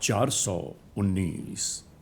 419।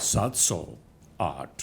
708।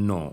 9।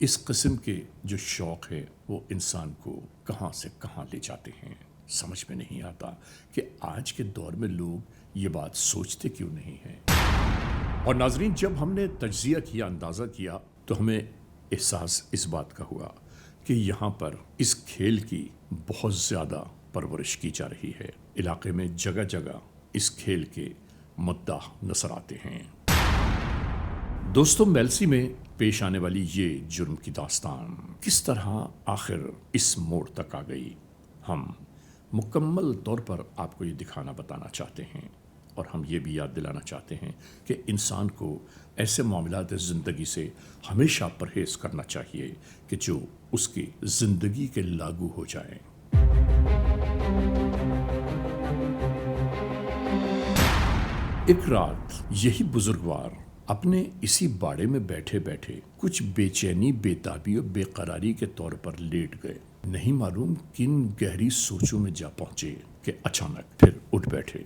اس قسم کے جو شوق ہے وہ انسان کو کہاں سے کہاں لے جاتے ہیں، سمجھ میں نہیں آتا کہ آج کے دور میں لوگ یہ بات سوچتے کیوں نہیں ہیں۔ اور ناظرین، جب ہم نے تجزیہ کیا، اندازہ کیا، تو ہمیں احساس اس بات کا ہوا کہ یہاں پر اس کھیل کی بہت زیادہ پرورش کی جا رہی ہے۔ علاقے میں جگہ جگہ اس کھیل کے مداح نظر آتے ہیں۔ دوستوں، میلسی میں پیش آنے والی یہ جرم کی داستان کس طرح آخر اس موڑ تک آ گئی، ہم مکمل طور پر آپ کو یہ دکھانا بتانا چاہتے ہیں، اور ہم یہ بھی یاد دلانا چاہتے ہیں کہ انسان کو ایسے معاملات زندگی سے ہمیشہ پرہیز کرنا چاہیے کہ جو اس کی زندگی کے لاگو ہو جائیں۔ ایک رات یہی بزرگوار اپنے اسی باڑے میں بیٹھے بیٹھے کچھ بے چینی، بے تابی اور بے قراری کے طور پر لیٹ گئے۔ نہیں معلوم کن گہری سوچوں میں جا پہنچے کہ اچانک پھر اٹھ بیٹھے۔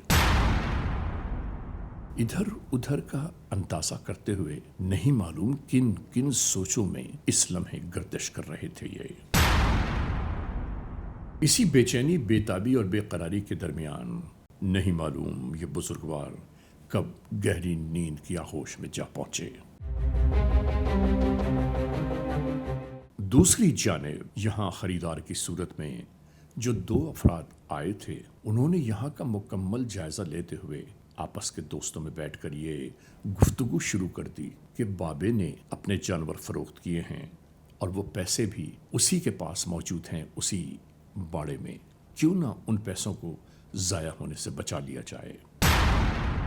ادھر ادھر کا اندازہ کرتے ہوئے نہیں معلوم کن کن سوچوں میں اس لمحے گردش کر رہے تھے یہ۔ اسی بے چینی، بے تابی اور بے قراری کے درمیان نہیں معلوم یہ بزرگوار کب گہری نیند کی آغوش میں جا پہنچے۔ دوسری جانب یہاں خریدار کی صورت میں جو دو افراد آئے تھے، انہوں نے یہاں کا مکمل جائزہ لیتے ہوئے آپس کے دوستوں میں بیٹھ کر یہ گفتگو شروع کر دی کہ بابے نے اپنے جانور فروخت کیے ہیں اور وہ پیسے بھی اسی کے پاس موجود ہیں، اسی باڑے میں، کیوں نہ ان پیسوں کو ضائع ہونے سے بچا لیا جائے،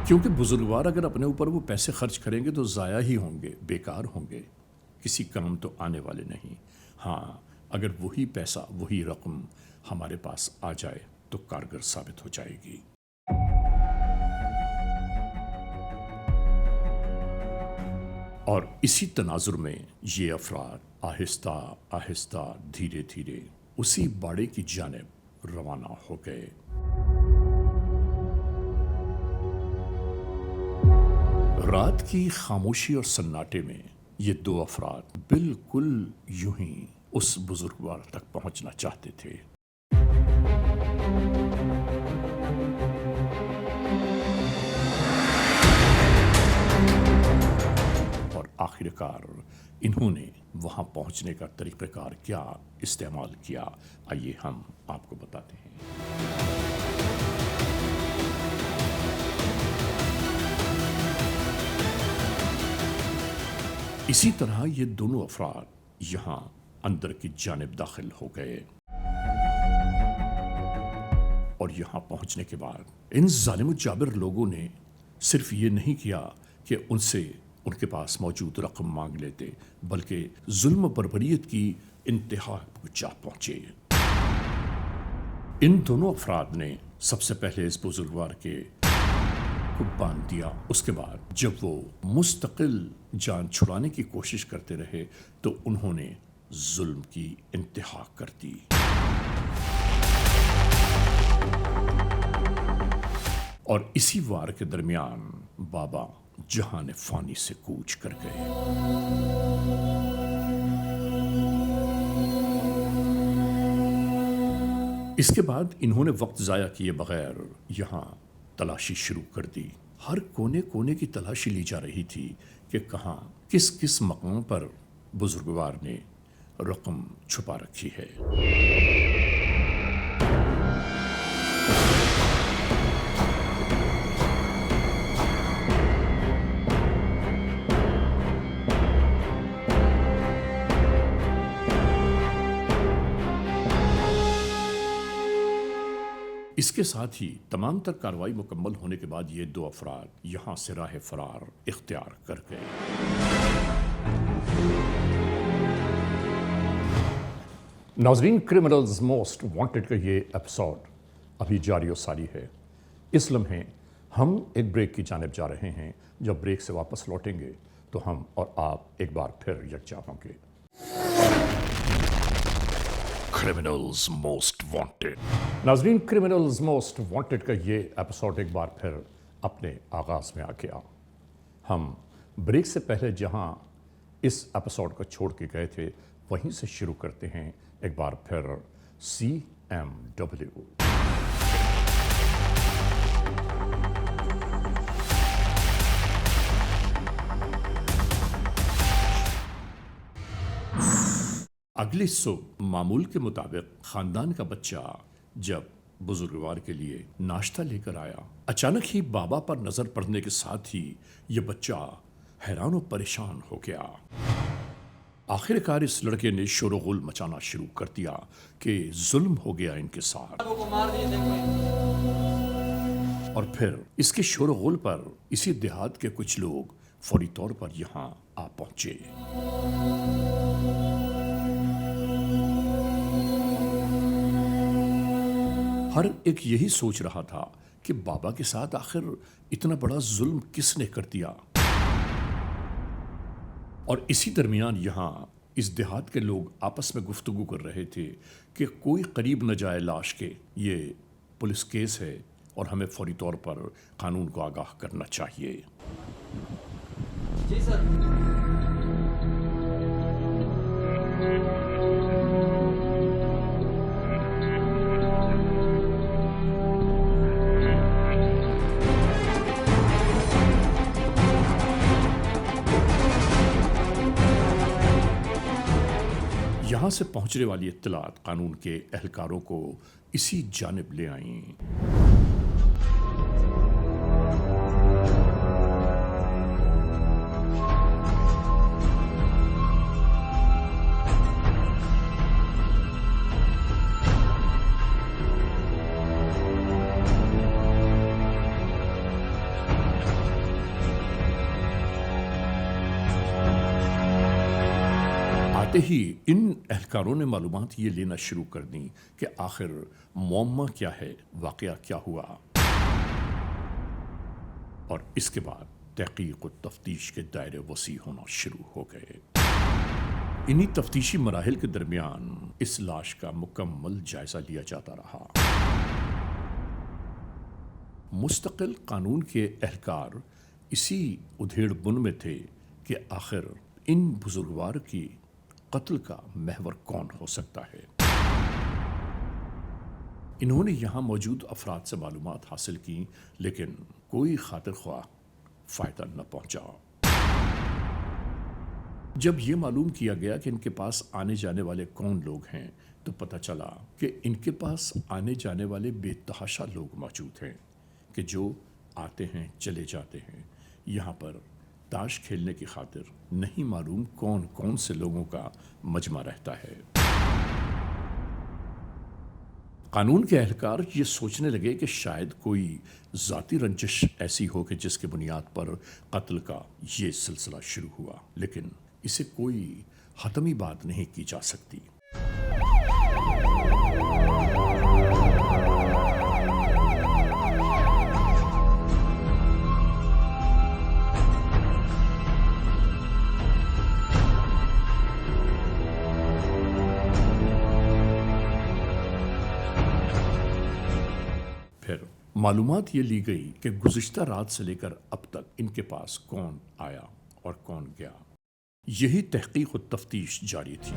کیونکہ بزرگوار اگر اپنے اوپر وہ پیسے خرچ کریں گے تو ضائع ہی ہوں گے، بیکار ہوں گے، کسی کام تو آنے والے نہیں۔ ہاں، اگر وہی پیسہ، وہی رقم ہمارے پاس آ جائے تو کارگر ثابت ہو جائے گی۔ اور اسی تناظر میں یہ افراد آہستہ آہستہ دھیرے دھیرے اسی باڑے کی جانب روانہ ہو گئے۔ رات کی خاموشی اور سناٹے میں یہ دو افراد بالکل یوں ہی اس بزرگوار تک پہنچنا چاہتے تھے۔ اور آخر کار انہوں نے وہاں پہنچنے کا طریقہ کار کیا استعمال کیا، آئیے ہم آپ کو بتاتے ہیں۔ اسی طرح یہ دونوں افراد یہاں اندر کی جانب داخل ہو گئے، اور یہاں پہنچنے کے بعد ان ظالم و جابر لوگوں نے صرف یہ نہیں کیا کہ ان سے ان کے پاس موجود رقم مانگ لیتے، بلکہ ظلم و بربریت کی انتہا کو جا پہنچے۔ ان دونوں افراد نے سب سے پہلے اس بزرگوار کے کو باندھ دیا، اس کے بعد جب وہ مستقل جان چھڑانے کی کوشش کرتے رہے تو انہوں نے ظلم کی انتہا کر دی۔ اور اسی وار کے درمیان بابا جہان فانی سے کوچ کر گئے۔ اس کے بعد انہوں نے وقت ضائع کیے بغیر یہاں تلاشی شروع کر دی۔ ہر کونے کونے کی تلاشی لی جا رہی تھی کہ کہاں کس کس مقام پر بزرگوار نے رقم چھپا رکھی ہے۔ اس کے ساتھ ہی تمام تر کارروائی مکمل ہونے کے بعد یہ دو افراد یہاں سے راہ فرار اختیار کر گئے۔ ناظرین، کرمنلز موسٹ وانٹڈ کا یہ ایپیسوڈ ابھی جاری و ساری ہے۔ اس لمحے ہم ایک بریک کی جانب جا رہے ہیں۔ جب بریک سے واپس لوٹیں گے تو ہم اور آپ ایک بار پھر یکجا ہوں گے۔ Criminals Most Wanted. ناظرین، کرمنلز موسٹ وانٹڈ کا یہ ایپیسوڈ ایک بار پھر اپنے آغاز میں آ گیا۔ ہم بریک سے پہلے جہاں اس ایپیسوڈ کو چھوڑ کے گئے تھے وہیں سے شروع کرتے ہیں ایک بار پھر CMW۔ اگلی صبح معمول کے مطابق خاندان کا بچہ جب بزرگوار کے لیے ناشتہ لے کر آیا، اچانک ہی بابا پر نظر پڑنے کے ساتھ ہی یہ بچہ حیران و پریشان ہو گیا۔ آخر کار اس لڑکے نے شور و غل مچانا شروع کر دیا کہ ظلم ہو گیا ان کے ساتھ، اور پھر اس کے شور و غل پر اسی دیہات کے کچھ لوگ فوری طور پر یہاں آ پہنچے۔ ہر ایک یہی سوچ رہا تھا کہ بابا کے ساتھ آخر اتنا بڑا ظلم کس نے کر دیا، اور اسی درمیان یہاں اس دیہات کے لوگ آپس میں گفتگو کر رہے تھے کہ کوئی قریب نہ جائے لاش کے، یہ پولیس کیس ہے اور ہمیں فوری طور پر قانون کو آگاہ کرنا چاہیے۔ جی سر۔ یہاں سے پہنچنے والی اطلاعات قانون کے اہلکاروں کو اسی جانب لے آئیں۔ ہی ان اہلکاروں نے معلومات یہ لینا شروع کر دیں کہ آخر معمہ کیا ہے، واقعہ کیا ہوا، اور اس کے بعد تحقیق و تفتیش کے دائرے وسیع ہونا شروع ہو گئے۔ انہی تفتیشی مراحل کے درمیان اس لاش کا مکمل جائزہ لیا جاتا رہا۔ مستقل قانون کے اہلکار اسی ادھیڑ بن میں تھے کہ آخر ان بزرگوار کی قتل کا محور کون ہو سکتا ہے۔ انہوں نے یہاں موجود افراد سے معلومات حاصل کی، لیکن کوئی خاطر خواہ فائدہ نہ پہنچا۔ جب یہ معلوم کیا گیا کہ ان کے پاس آنے جانے والے کون لوگ ہیں، تو پتہ چلا کہ ان کے پاس آنے جانے والے بے تحاشا لوگ موجود ہیں کہ جو آتے ہیں چلے جاتے ہیں۔ یہاں پر تاش کھیلنے کی خاطر نہیں معلوم کون کون سے لوگوں کا مجمع رہتا ہے۔ قانون کے اہلکار یہ سوچنے لگے کہ شاید کوئی ذاتی رنجش ایسی ہو کہ جس کی بنیاد پر قتل کا یہ سلسلہ شروع ہوا، لیکن اسے کوئی حتمی بات نہیں کی جا سکتی۔ پھر معلومات یہ لی گئی کہ گزشتہ رات سے لے کر اب تک ان کے پاس کون آیا اور کون گیا۔ یہی تحقیق و تفتیش جاری تھی۔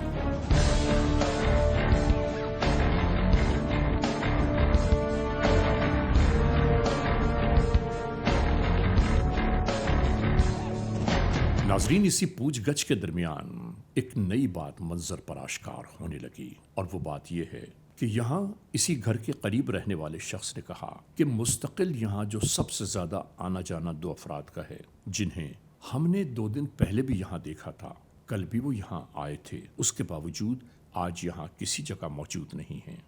ناظرین، اسی پوچھ گچھ کے درمیان ایک نئی بات منظر پر آشکار ہونے لگی، اور وہ بات یہ ہے کہ یہاں اسی گھر کے قریب رہنے والے شخص نے کہا کہ مستقل یہاں جو سب سے زیادہ آنا جانا دو افراد کا ہے، جنہیں ہم نے 2 دن پہلے بھی یہاں دیکھا تھا، کل بھی وہ یہاں آئے تھے، اس کے باوجود آج یہاں کسی جگہ موجود نہیں ہیں۔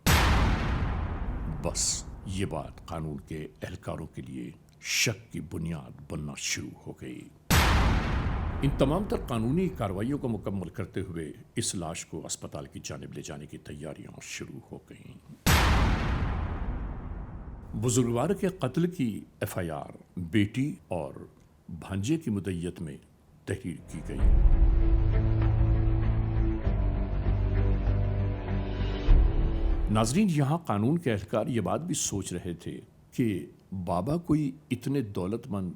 بس یہ بات قانون کے اہلکاروں کے لیے شک کی بنیاد بننا شروع ہو گئی۔ ان تمام تر قانونی کارروائیوں کو مکمل کرتے ہوئے اس لاش کو اسپتال کی جانب لے جانے کی تیاریاں شروع ہو گئیں۔ بزرگوار کے قتل کی FIR بیٹی اور بھانجے کی مدعیت میں تحریر کی گئی۔ ناظرین، یہاں قانون کے اہلکار یہ بات بھی سوچ رہے تھے کہ بابا کوئی اتنے دولت مند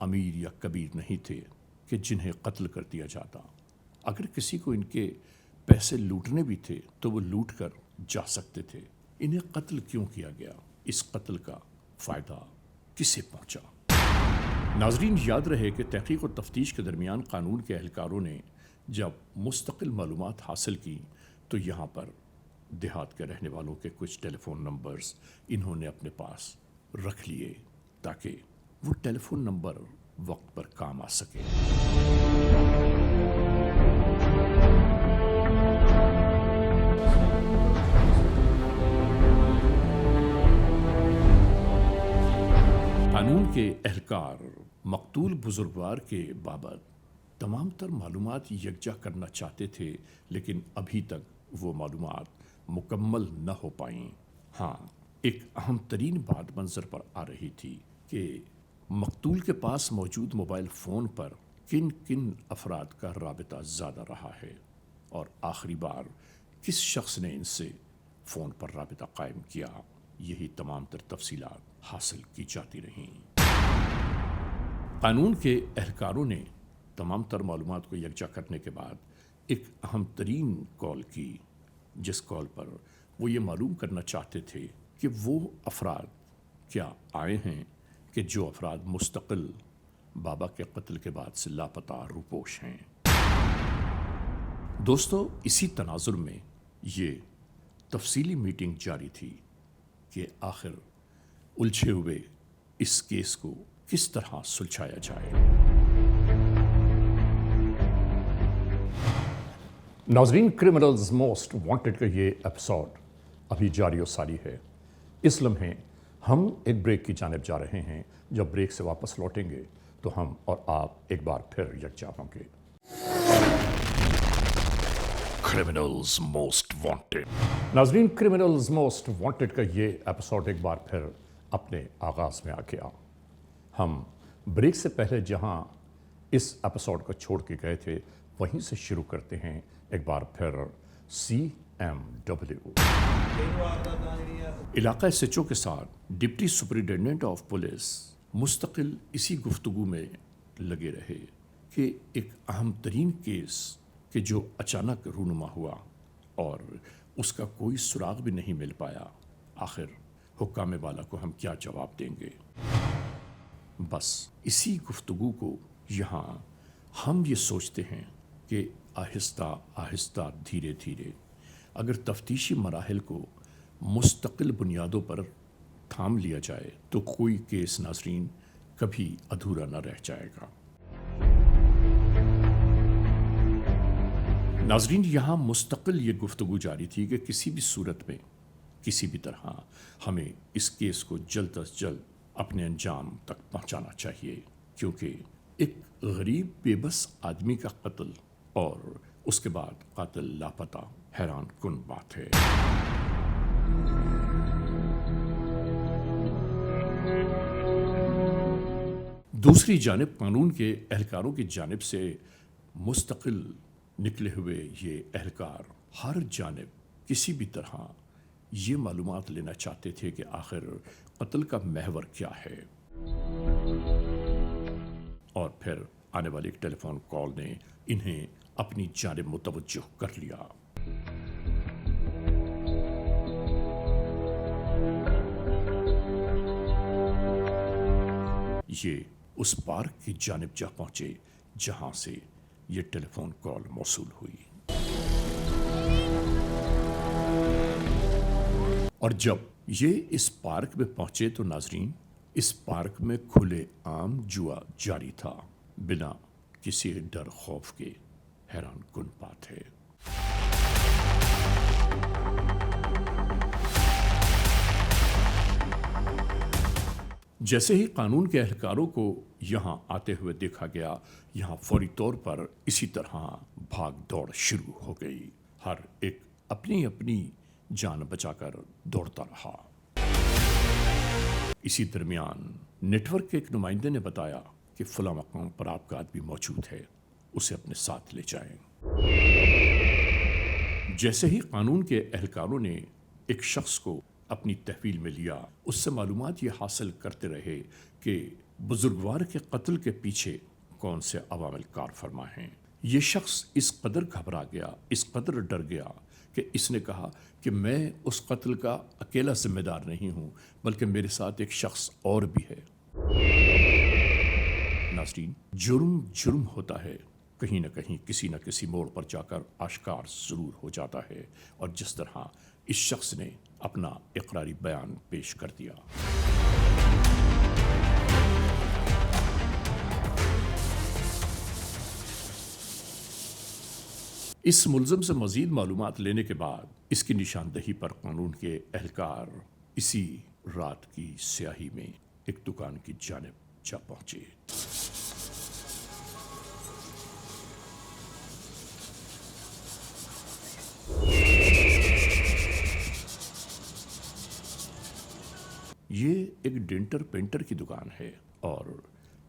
امیر یا کبیر نہیں تھے کہ جنہیں قتل کر دیا جاتا، اگر کسی کو ان کے پیسے لوٹنے بھی تھے تو وہ لوٹ کر جا سکتے تھے۔ انہیں قتل کیوں کیا گیا؟ اس قتل کا فائدہ کسے پہنچا؟ ناظرین، یاد رہے کہ تحقیق و تفتیش کے درمیان قانون کے اہلکاروں نے جب مستقل معلومات حاصل کی تو یہاں پر دیہات کے رہنے والوں کے کچھ ٹیلی فون نمبرز انہوں نے اپنے پاس رکھ لیے تاکہ وہ ٹیلی فون نمبر وقت پر کام آ سکے۔ قانون کے اہلکار مقتول بزرگوار کے بابت تمام تر معلومات یکجا کرنا چاہتے تھے، لیکن ابھی تک وہ معلومات مکمل نہ ہو پائیں۔ ہاں، ایک اہم ترین بات منظر پر آ رہی تھی کہ مقتول کے پاس موجود موبائل فون پر کن کن افراد کا رابطہ زیادہ رہا ہے اور آخری بار کس شخص نے ان سے فون پر رابطہ قائم کیا۔ یہی تمام تر تفصیلات حاصل کی جاتی رہیں۔ قانون کے اہلکاروں نے تمام تر معلومات کو یکجا کرنے کے بعد ایک اہم ترین کال کی، جس کال پر وہ یہ معلوم کرنا چاہتے تھے کہ وہ افراد کیا آئے ہیں کہ جو افراد مستقل بابا کے قتل کے بعد سے لاپتہ روپوش ہیں۔ دوستو، اسی تناظر میں یہ تفصیلی میٹنگ جاری تھی کہ آخر الجھے ہوئے اس کیس کو کس طرح سلجھایا جائے۔ ناظرین، کرمنلز موسٹ وانٹڈ کا یہ ایپیسوڈ ابھی جاری و ساری ہے۔ اس لمحے ہم ایک بریک کی جانب جا رہے ہیں۔ جب بریک سے واپس لوٹیں گے تو ہم اور آپ ایک بار پھر یکجا ہوں گے۔ Criminals Most Wanted. ناظرین، کرمنلز موسٹ وانٹڈ کا یہ ایپیسوڈ ایک بار پھر اپنے آغاز میں آ گیا۔ ہم بریک سے پہلے جہاں اس ایپیسوڈ کو چھوڑ کے گئے تھے وہیں سے شروع کرتے ہیں ایک بار پھر CMW علاقہ SHO کے ساتھ ڈپٹی سپرنٹینڈنٹ آف پولیس مستقل اسی گفتگو میں لگے رہے کہ ایک اہم ترین کیس کہ جو اچانک رونما ہوا اور اس کا کوئی سراغ بھی نہیں مل پایا، آخر حکام والا کو ہم کیا جواب دیں گے۔ بس اسی گفتگو کو یہاں ہم یہ سوچتے ہیں کہ آہستہ آہستہ دھیرے دھیرے اگر تفتیشی مراحل کو مستقل بنیادوں پر تھام لیا جائے تو کوئی کیس ناظرین کبھی ادھورا نہ رہ جائے گا۔ ناظرین، یہاں مستقل یہ گفتگو جاری تھی کہ کسی بھی صورت میں کسی بھی طرح ہمیں اس کیس کو جلد از جلد اپنے انجام تک پہنچانا چاہیے، کیونکہ ایک غریب بے بس آدمی کا قتل اور اس کے بعد قاتل لاپتہ حیران کن بات ہے۔ دوسری جانب قانون کے اہلکاروں کی جانب سے مستقل نکلے ہوئے یہ اہلکار ہر جانب کسی بھی طرح یہ معلومات لینا چاہتے تھے کہ آخر قتل کا محور کیا ہے۔ اور پھر آنے والی ایک ٹیلی فون کال نے انہیں اپنی جانب متوجہ کر لیا۔ یہ اس پارک کی جانب جا پہنچے جہاں سے یہ ٹیلی فون کال موصول ہوئی، اور جب یہ اس پارک میں پہنچے تو ناظرین اس پارک میں کھلے عام جوا جاری تھا، بنا کسی ڈر خوف کے۔ حیران کن بات ہے۔ جیسے ہی قانون کے اہلکاروں کو یہاں آتے ہوئے دیکھا گیا، یہاں فوری طور پر اسی طرح بھاگ دوڑ شروع ہو گئی۔ ہر ایک اپنی اپنی جان بچا کر دوڑتا رہا۔ اسی درمیان نیٹ ورک کے ایک نمائندے نے بتایا کہ فلاں مقام پر آپ کا آدمی موجود ہے، اسے اپنے ساتھ لے جائیں۔ جیسے ہی قانون کے اہلکاروں نے ایک شخص کو اپنی تحویل میں لیا، اس سے معلومات یہ حاصل کرتے رہے کہ بزرگوار کے قتل کے پیچھے کون سے عوامل کار فرما ہیں۔ یہ شخص اس قدر گھبرا گیا، اس قدر ڈر گیا کہ اس نے کہا کہ میں اس قتل کا اکیلا ذمہ دار نہیں ہوں، بلکہ میرے ساتھ ایک شخص اور بھی ہے۔ ناظرین، جرم ہوتا ہے، کہیں نہ کہیں کسی نہ کسی موڑ پر جا کر آشکار ضرور ہو جاتا ہے، اور جس طرح اس شخص نے اپنا اقراری بیان پیش کر دیا۔ اس ملزم سے مزید معلومات لینے کے بعد اس کی نشاندہی پر قانون کے اہلکار اسی رات کی سیاہی میں ایک دکان کی جانب جا پہنچے۔ یہ ایک ڈینٹر پینٹر کی دکان ہے، اور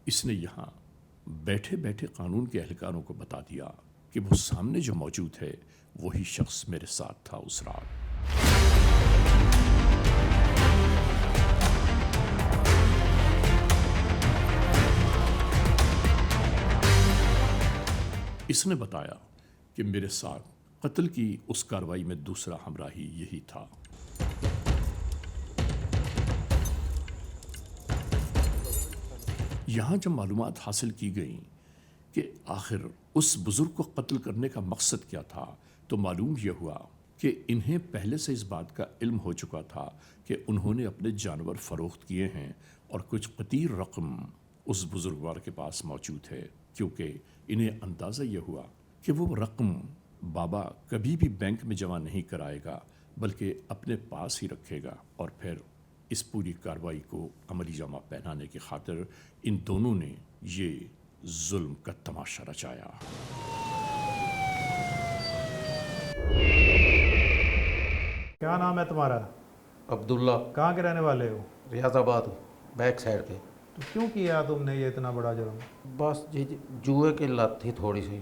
اس نے یہاں بیٹھے بیٹھے قانون کے اہلکاروں کو بتا دیا کہ وہ سامنے جو موجود ہے وہی شخص میرے ساتھ تھا اس رات۔ اس نے بتایا کہ میرے ساتھ قتل کی اس کارروائی میں دوسرا ہمراہی یہی تھا۔ یہاں جب معلومات حاصل کی گئیں کہ آخر اس بزرگ کو قتل کرنے کا مقصد کیا تھا، تو معلوم یہ ہوا کہ انہیں پہلے سے اس بات کا علم ہو چکا تھا کہ انہوں نے اپنے جانور فروخت کیے ہیں، اور کچھ قطیر رقم اس بزرگوار کے پاس موجود ہے، کیونکہ انہیں اندازہ یہ ہوا کہ وہ رقم بابا کبھی بھی بینک میں جمع نہیں کرائے گا، بلکہ اپنے پاس ہی رکھے گا، اور پھر اس پوری کارروائی کو عملی جامہ پہنانے کی خاطر ان دونوں نے یہ ظلم کا تماشا رچایا۔ کیا نام ہے تمہارا؟ عبداللہ، کہاں کے رہنے والے ہو؟ ریاض آباد بیک سائڈ پہ۔ تو کیوں کیا تم نے یہ اتنا بڑا جرم؟ بس جی جوئے کی لت تھی تھوڑی سی۔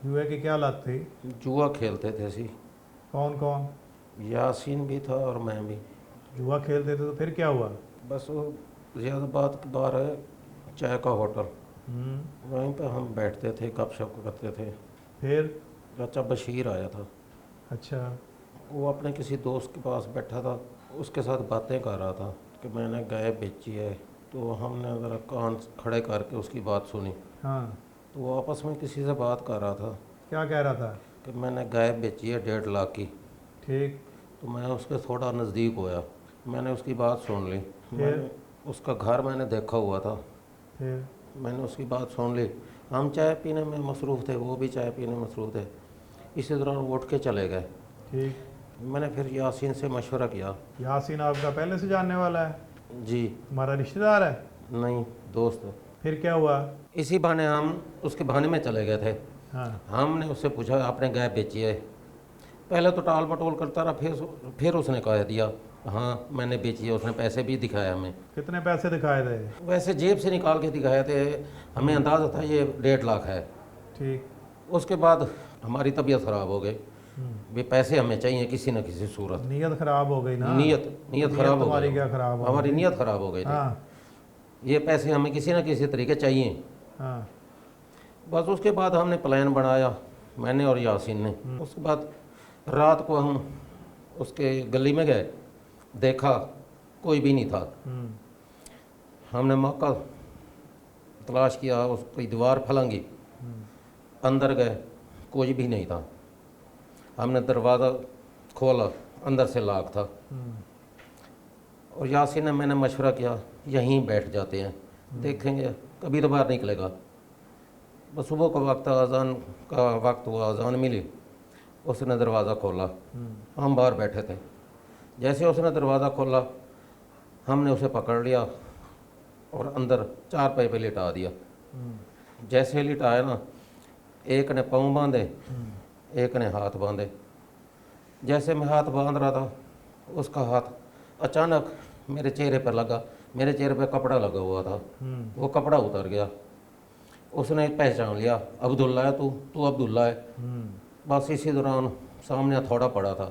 جوئے کی کیا لت تھی؟ جوا کھیلتے تھے سی، کون کون؟ یاسین بھی تھا اور میں بھی۔ جوا کھیلتے تھے تو پھر کیا ہوا؟ بس وہ ریاض آباد کے باہر ہے چائے کا ہوٹل، وہیں پہ ہم بیٹھتے تھے، گپ شپ کرتے تھے۔ پھر؟ چچا بشیر آیا تھا، اچھا۔ وہ اپنے کسی دوست کے پاس بیٹھا تھا، اس کے ساتھ باتیں کر رہا تھا کہ میں نے گائے بیچی ہے، تو ہم نے ذرا کان کھڑے کر کے اس کی بات سنی۔ ہاں، تو وہ آپس میں کسی سے بات کر رہا تھا کیا کہہ رہا تھا؟ کہ میں نے گائے بیچی ہے 1.5 لاکھ کی۔ ٹھیک۔ تو میں اس کے تھوڑا نزدیک ہویا، میں نے اس کی بات سن لی۔ میں نے اس کا گھر میں نے دیکھا ہوا تھا، پھر؟ میں نے اس کی بات سن لی۔ ہم چائے پینے میں مصروف تھے، وہ بھی چائے پینے میں مصروف تھے، اسی دوران وہ اٹھ کے چلے گئے۔ ٹھیک۔ میں نے پھر یاسین سے مشورہ کیا۔ یاسین آپ کا پہلے سے جاننے والا ہے؟ جی تمہارا رشتہ دار ہے؟ نہیں، دوست۔ پھر کیا ہوا؟ اسی بہانے ہم اس کے بہانے میں چلے گئے تھے۔ ہاں، ہم نے اس سے پوچھا آپ نے گائے بیچی ہے؟ پہلے تو ٹال مٹول کرتا رہا، پھر اس نے کہہ دیا ہاں میں نے بیچی ہے۔ اس نے پیسے بھی دکھائے ہمیں، کتنے پیسے دکھائے تھے؟ ویسے جیب سے نکال کے دکھائے تھے، ہمیں اندازہ تھا یہ 1.5 لاکھ ہے۔ ٹھیک۔ اس کے بعد ہماری طبیعت خراب ہو گئی، بھی پیسے ہمیں چاہیے کسی نہ کسی صورت۔ نیت خراب ہو گئی نا؟ نیت خراب ہو تمہاری گئی، کیا خراب ہو گئی؟ ہماری نیت خراب ہو گئی تھی۔ ہاں یہ پیسے ہمیں کسی نہ کسی طریقے چاہیے۔ ہاں۔ بس اس کے بعد ہم نے پلان بنایا، میں نے اور یاسین نے۔ اس کے بعد رات کو ہم اس کے گلی میں گئے، دیکھا کوئی بھی نہیں تھا۔ ہم نے موقع تلاش کیا، اس کی دیوار پھلنگی، اندر گئے، کوئی بھی نہیں تھا۔ ہم نے دروازہ کھولا، اندر سے لاک تھا۔ اور یاسین نے میں نے مشورہ کیا یہیں بیٹھ جاتے ہیں، دیکھیں گے کبھی تو باہر نکلے گا۔ بس صبح کا وقت، اذان کا وقت ہوا، اذان ملی، اس نے دروازہ کھولا، ہم باہر بیٹھے تھے۔ جیسے اس نے دروازہ کھولا ہم نے اسے پکڑ لیا اور اندر 4 پائے پہ لٹا دیا۔ جیسے لٹایا نا، ایک نے پاؤں باندھے، ایک نے ہاتھ باندھے۔ جیسے میں ہاتھ باندھ رہا تھا، اس کا ہاتھ اچانک میرے چہرے پر لگا، میرے چہرے پہ کپڑا لگا ہوا تھا، وہ کپڑا اتر گیا۔ اس نے پہچان لیا، عبداللہ ہے تو عبداللہ ہے۔ بس اسی دوران سامنے ہتھوڑا پڑا تھا،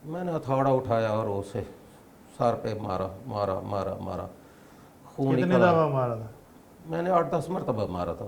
میں نے ہتھوڑا اٹھایا اور اسے سر پہ مارا مارا مارا مارا، خون کتنے نکلا۔ دفعہ مارا تھا؟ میں نے 8-10 مرتبہ مارا تھا۔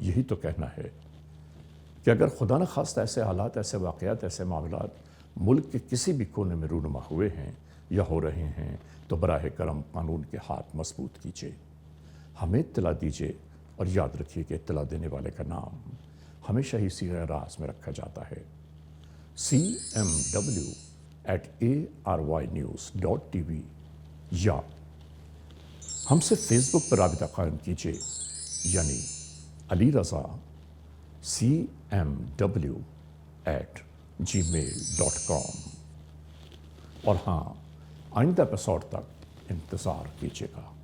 یہی تو کہنا ہے کہ اگر خدا نخواستہ ایسے حالات، ایسے واقعات، ایسے معاملات ملک کے کسی بھی کونے میں رونما ہوئے ہیں یا ہو رہے ہیں تو براہ کرم قانون کے ہاتھ مضبوط کیجیے، ہمیں اطلاع دیجیے، اور یاد رکھیے کہ اطلاع دینے والے کا نام ہمیشہ ہی صیغہ راز میں رکھا جاتا ہے۔ cmw@arYnews.tv یا ہم سے فیس بک پر رابطہ قائم کیجیے، یعنی علی رضا cmw@gmail.com۔ اور ہاں، آئندہ ایپیسوڈ تک انتظار کیجیے گا۔